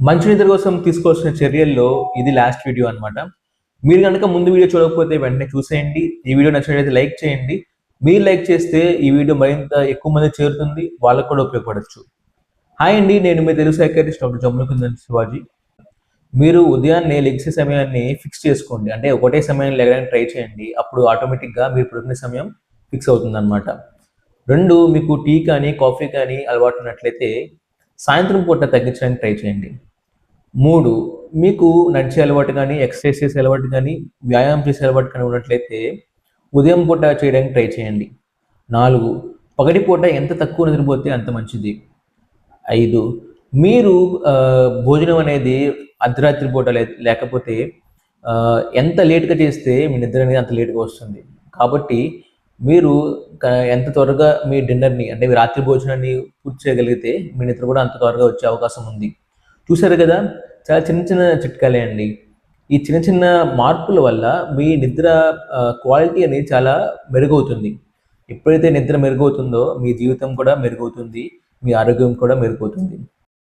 మంచి నిద్ర కోసం తీసుకోవాల్సిన చర్యల్లో ఇది లాస్ట్ వీడియో అన్నమాట. మీరు గనుక ముందు వీడియో చూడకపోతే వెంటనే చూసేయండి. ఈ వీడియో నచ్చినట్లయితే లైక్ చేయండి. మీరు లైక్ చేస్తే ఈ వీడియో మరింత ఎక్కువ మందికి చేరుతుంది. వాళ్ళకి కూడా ఉపయోగపడొచ్చు. హాయ్ అండి. నేను మీ తెలుగు సైకియాట్రిస్ట్ డాక్టర్ జమ్ముకుందన్ శివాజీ. మీరు ఉదయాన్నే లెగిసే సమయాన్ని ఫిక్స్ చేసుకోండి. అంటే ఒకటే సమయం లెగడానికి ట్రై చేయండి. అప్పుడు ఆటోమేటిక్‌గా మీరు పడుకునే సమయం ఫిక్స్ అవుతుందన్నమాట. 2 మీకు టీ కానీ, కాఫీ కానీ అలవాటు ఉన్నట్లయితే సాయంత్రం పూట తగ్గించడానికి ట్రై చేయండి. 3 మీకు నడిచే అలవాటు గానీ, ఎక్సర్సైజ్ చేసే అలవాటు గానీ, వ్యాయామం చేసే అలవాటు కానీ ఉన్నట్లయితే ఉదయం పూట చేయడానికి ట్రై చేయండి. 4 పగటిపూట ఎంత తక్కువ నిద్రపోతే అంత మంచిది. 5 మీరు భోజనం అనేది అర్ధరాత్రి పూట లేకపోతే ఎంత లేట్‌గా చేస్తే మీ నిద్ర అనేది అంత లేట్‌గా వస్తుంది. కాబట్టి మీరు ఎంత త్వరగా మీ డిన్నర్‌ని అంటే మీ రాత్రి భోజనాన్ని పూర్తి చేయగలిగితే మీ నిద్ర కూడా అంత త్వరగా వచ్చే అవకాశం ఉంది. చూసారు కదా! చాలా చిన్న చిన్న చిట్కాలే అండి. ఈ చిన్న చిన్న మార్పుల వల్ల మీ నిద్ర క్వాలిటీ అనేది చాలా మెరుగవుతుంది. ఎప్పుడైతే నిద్ర మెరుగవుతుందో మీ జీవితం కూడా మెరుగవుతుంది. మీ ఆరోగ్యం కూడా మెరుగవుతుంది.